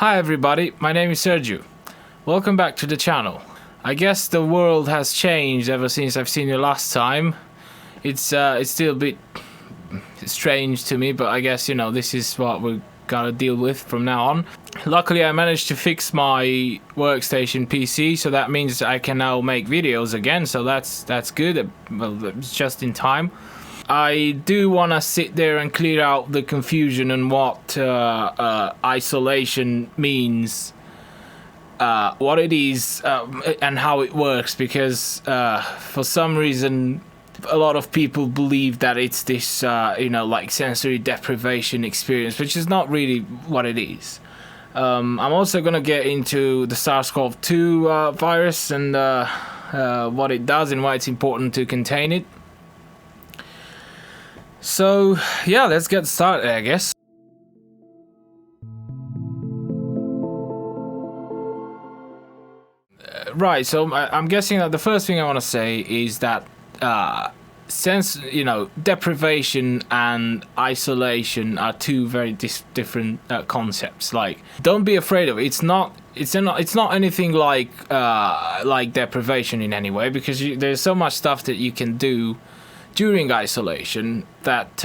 Hi everybody, my name is Sergiu. Welcome back to the channel. I guess the world has changed ever since I've seen you last time. It's still a bit strange to me, but I guess, you know, this is what we gotta deal with from now on. Luckily I managed to fix my workstation PC, so that means I can now make videos again, so that's good. Well, it's just in time. I do want to sit there and clear out the confusion on what isolation means, what it is, and how it works, because for some reason a lot of people believe that it's this like sensory deprivation experience, which is not really what it is. I'm also going to get into the SARS-CoV-2 virus and what it does and why it's important to contain it. So yeah, let's get started, I guess. Right, so I'm guessing that the first thing I want to say is that deprivation and isolation are two very different concepts. Like, don't be afraid of it. It's not anything like deprivation in any way, because there's so much stuff that you can do during isolation that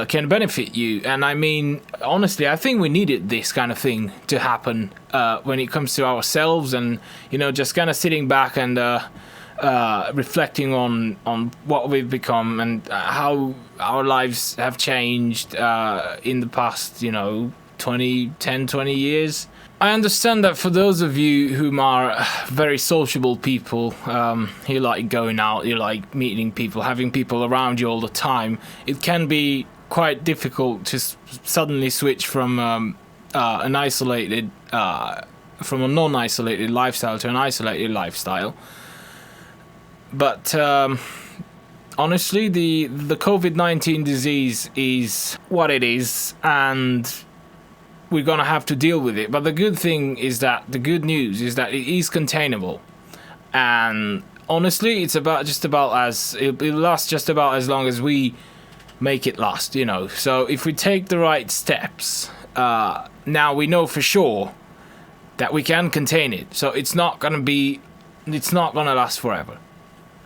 can benefit you. And I mean, honestly, I think we needed this kind of thing to happen when it comes to ourselves, and just kind of sitting back and reflecting on what we've become and how our lives have changed in the past 20 years. I understand that for those of you who are very sociable people, you like going out, you like meeting people, having people around you all the time, it can be quite difficult to suddenly switch from from a non-isolated lifestyle to an isolated lifestyle. But honestly, the COVID-19 disease is what it is, and we're gonna have to deal with it. But the good news is that it is containable, and honestly, it'll last just about as long as we make it last. So if we take the right steps, now we know for sure that we can contain it. So it's not gonna last forever.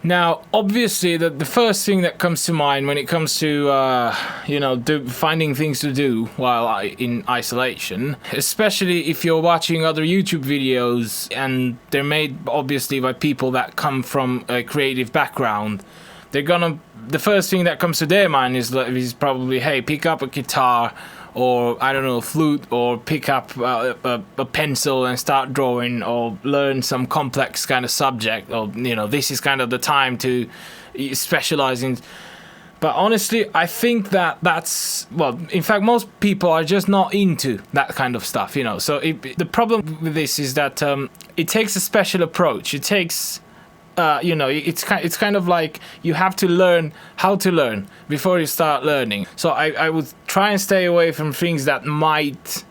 Now, obviously, the first thing that comes to mind when it comes to, finding things to do while in isolation, especially if you're watching other YouTube videos and they're made, obviously, by people that come from a creative background, the first thing that comes to their mind is probably, hey, pick up a guitar, or I don't know, flute, or pick up a pencil and start drawing, or learn some complex kind of subject, or this is kind of the time to specialize in. But honestly, I think in fact, most people are just not into that kind of stuff, So the problem with this is that it takes a special approach. It takes it's kind of like you have to learn how to learn before you start learning. So I would try and stay away from things that might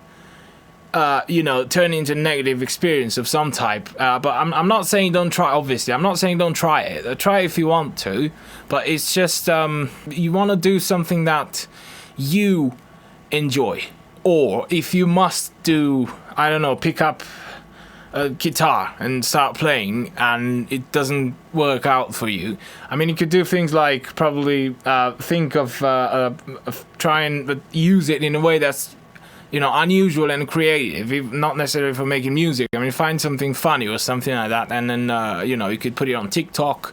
turn into negative experience of some type. But I'm not saying don't try. Obviously, I'm not saying don't try it. Try it if you want to, but it's just you want to do something that you enjoy. Or if you must do, I don't know, pick up a guitar and start playing and it doesn't work out for you. I mean, you could do things like probably think of try and use it in a way that's unusual and creative, not necessarily for making music. I mean, find something funny or something like that, and then you could put it on TikTok,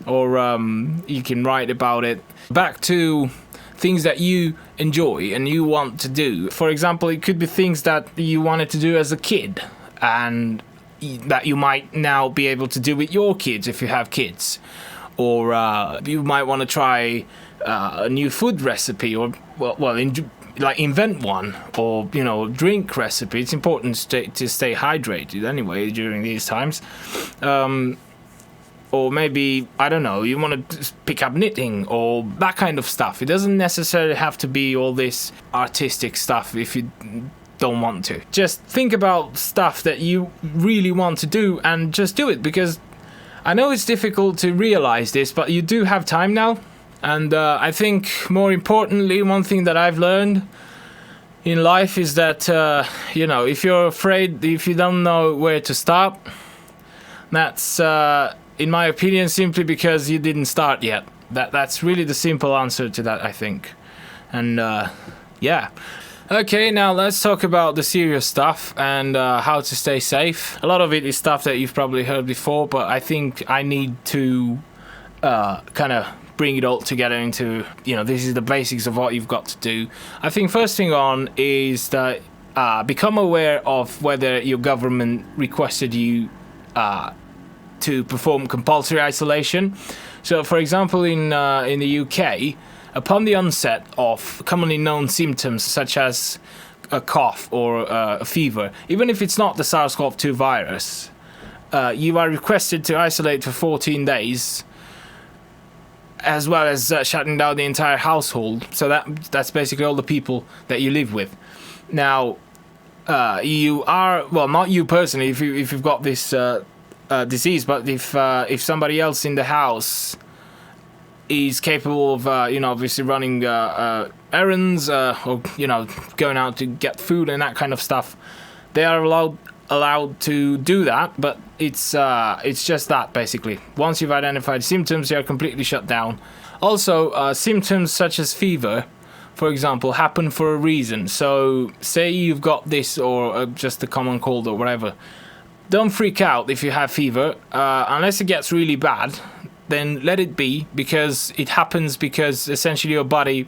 or you can write about it. Back to things that you enjoy and you want to do. For example, it could be things that you wanted to do as a kid, and that you might now be able to do with your kids if you have kids, or you might want to try a new food recipe, or invent one, or drink recipe. It's important to stay hydrated anyway during these times. Or maybe, I don't know, you want to pick up knitting or that kind of stuff. It doesn't necessarily have to be all this artistic stuff if you don't want to. Just think about stuff that you really want to do and just do it, because I know it's difficult to realize this, but you do have time now. And I think more importantly, one thing that I've learned in life is that, if you're afraid, if you don't know where to start, that's, in my opinion, simply because you didn't start yet. That's really the simple answer to that, I think. And, yeah. Okay, now let's talk about the serious stuff and how to stay safe. A lot of it is stuff that you've probably heard before, but I think I need to kind of bring it all together into, this is the basics of what you've got to do. I think first thing on is that become aware of whether your government requested you to perform compulsory isolation. So, for example, in the UK, upon the onset of commonly known symptoms such as a cough or a fever, even if it's not the SARS-CoV-2 virus, you are requested to isolate for 14 days, as well as shutting down the entire household. So that's basically all the people that you live with. Now, you are, well, not you personally, if you've got this disease, but if somebody else in the house is capable of, obviously running errands, or going out to get food and that kind of stuff, they are allowed to do that. But it's just that basically. Once you've identified symptoms, you're completely shut down. Also, symptoms such as fever, for example, happen for a reason. So, say you've got this or just a common cold or whatever. Don't freak out if you have fever, unless it gets really bad. Then let it be, because it happens because essentially your body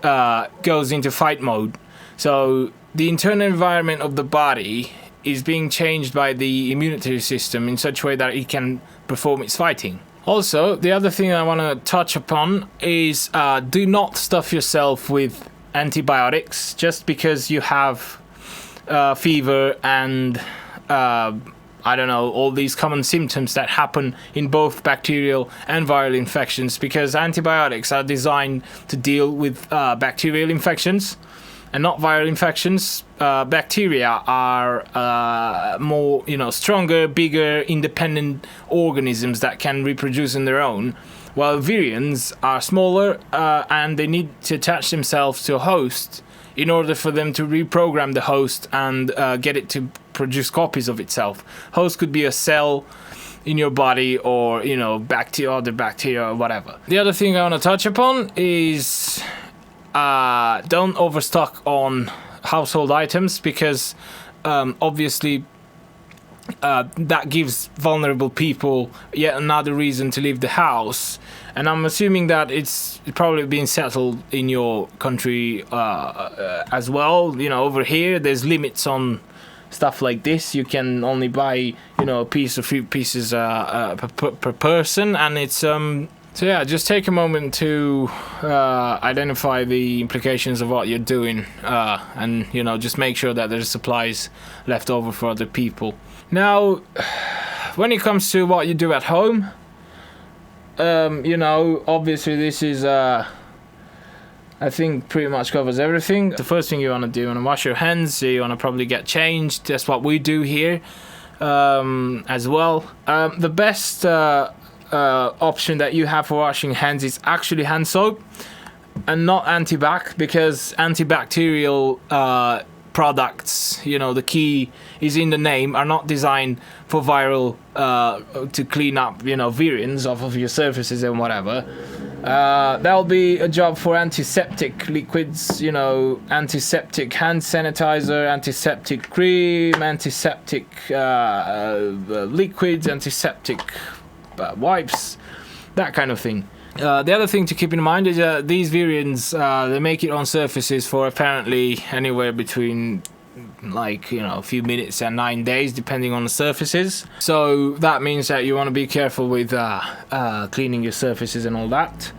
goes into fight mode. So the internal environment of the body is being changed by the immunity system in such a way that it can perform its fighting. Also, the other thing I want to touch upon is do not stuff yourself with antibiotics just because you have fever and all these common symptoms that happen in both bacterial and viral infections, because antibiotics are designed to deal with bacterial infections and not viral infections. Bacteria are more, stronger, bigger, independent organisms that can reproduce on their own, while virions are smaller and they need to attach themselves to a host in order for them to reprogram the host and get it to produce copies of itself. Host could be a cell in your body or, other bacteria or whatever. The other thing I want to touch upon is don't overstock on household items, because obviously that gives vulnerable people yet another reason to leave the house. And I'm assuming that it's probably been settled in your country as well. Over here, there's limits on stuff like this. You can only buy, a piece or few pieces per person. And it's, so yeah, just take a moment to identify the implications of what you're doing. And, just make sure that there's supplies left over for other people. Now, when it comes to what you do at home, obviously this is, I think pretty much covers everything. The first thing you want to do, you want to wash your hands, you want to probably get changed. That's what we do here as well. The best option that you have for washing hands is actually hand soap and not antibac, because antibacterial products, the key is in the name, are not designed for viral to clean up virions off of your surfaces and whatever. That'll be a job for antiseptic liquids, antiseptic hand sanitizer, antiseptic cream, antiseptic liquids, antiseptic wipes, that kind of thing. The other thing to keep in mind is these virions, they make it on surfaces for apparently anywhere between a few minutes and 9 days, depending on the surfaces. So that means that you want to be careful with cleaning your surfaces and all that.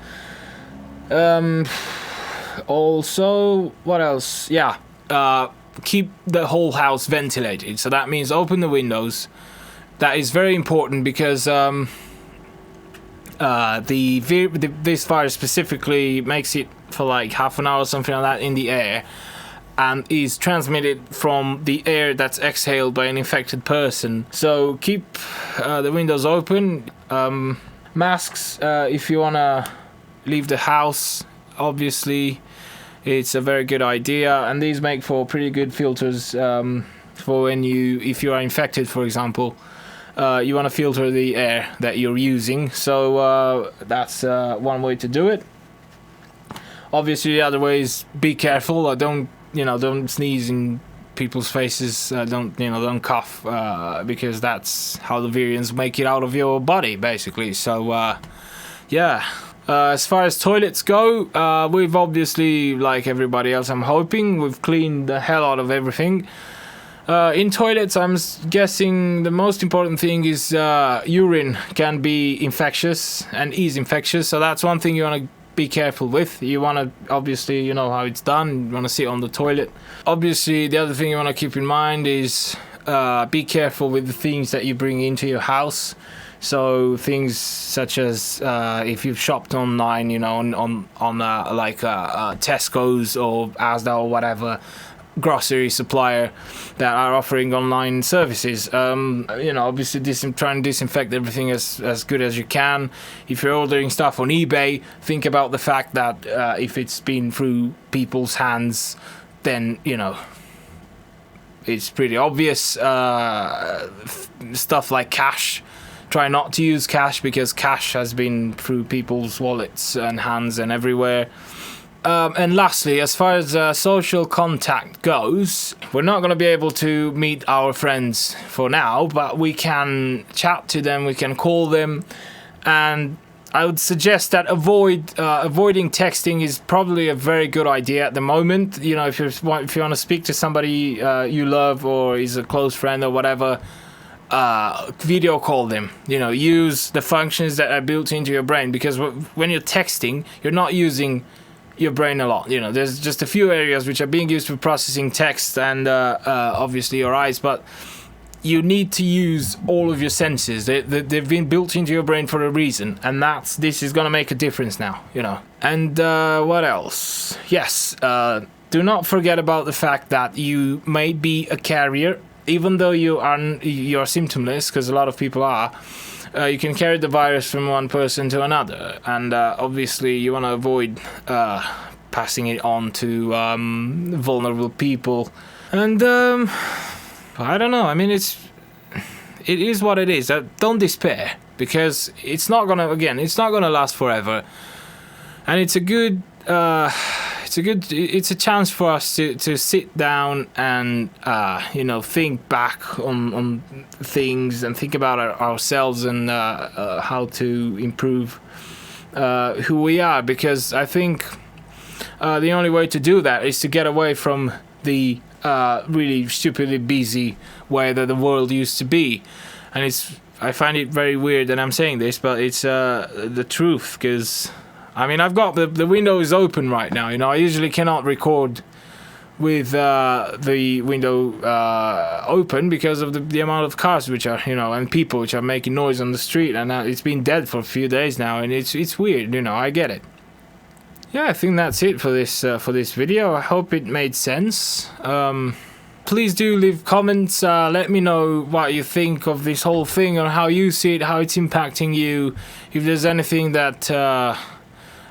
Also, what else? Yeah, keep the whole house ventilated. So that means open the windows. That is very important, because this virus specifically makes it for like half an hour or something like that in the air, and is transmitted from the air that's exhaled by an infected person. So keep the windows open. Masks if you want to leave the house, obviously. It's a very good idea, and these make for pretty good filters for if you are infected, for example. You want to filter the air that you're using, so that's one way to do it. Obviously, the other way is be careful. Don't sneeze in people's faces. Don't cough, because that's how the virions make it out of your body, basically. So, yeah. As far as toilets go, we've obviously, like everybody else, I'm hoping, we've cleaned the hell out of everything. In toilets, I'm guessing the most important thing is urine can be infectious and is infectious. So that's one thing you want to be careful with. You want to, obviously, you know how it's done. You want to sit on the toilet. Obviously, the other thing you want to keep in mind is be careful with the things that you bring into your house. So things such as if you've shopped online, on Tesco's or Asda or whatever grocery supplier that are offering online services. Obviously try and disinfect everything as good as you can. If you're ordering stuff on eBay, think about the fact that if it's been through people's hands, then it's pretty obvious. Stuff like cash, try not to use cash, because cash has been through people's wallets and hands and everywhere. And lastly, as far as social contact goes, we're not going to be able to meet our friends for now, but we can chat to them, we can call them, and I would suggest that avoiding texting is probably a very good idea at the moment. If you want to speak to somebody you love or is a close friend or whatever, video call them. Use the functions that are built into your brain, because when you're texting, you're not using your brain a lot. There's just a few areas which are being used for processing text and obviously your eyes, but you need to use all of your senses. They've been built into your brain for a reason, and this is gonna make a difference now. And what else? Yes, do not forget about the fact that you may be a carrier, even though you're symptomless, because a lot of people are. You can carry the virus from one person to another, and obviously you want to avoid passing it on to vulnerable people. And I don't know. I mean, it is what it is. Don't despair, because it's not gonna last forever, and it's a chance for us to sit down and think back on things and think about ourselves and how to improve who we are, because I think the only way to do that is to get away from the really stupidly busy way that the world used to be. And I find it very weird that I'm saying this, but it's the truth, because I've got the window is open right now. I usually cannot record with the window open because of the amount of cars which are, and people which are making noise on the street, and it's been dead for a few days now, and it's weird. I get it. Yeah, I think that's it for this video. I hope it made sense. Please do leave comments. Let me know what you think of this whole thing, or how you see it, how it's impacting you. If there's anything that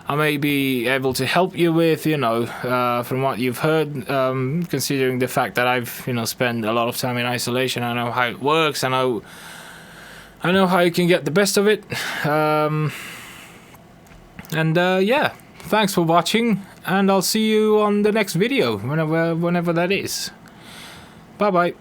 I may be able to help you with, from what you've heard, considering the fact that I've, spent a lot of time in isolation. I know how it works. I know how you can get the best of it. Yeah, thanks for watching, and I'll see you on the next video, whenever that is. Bye bye.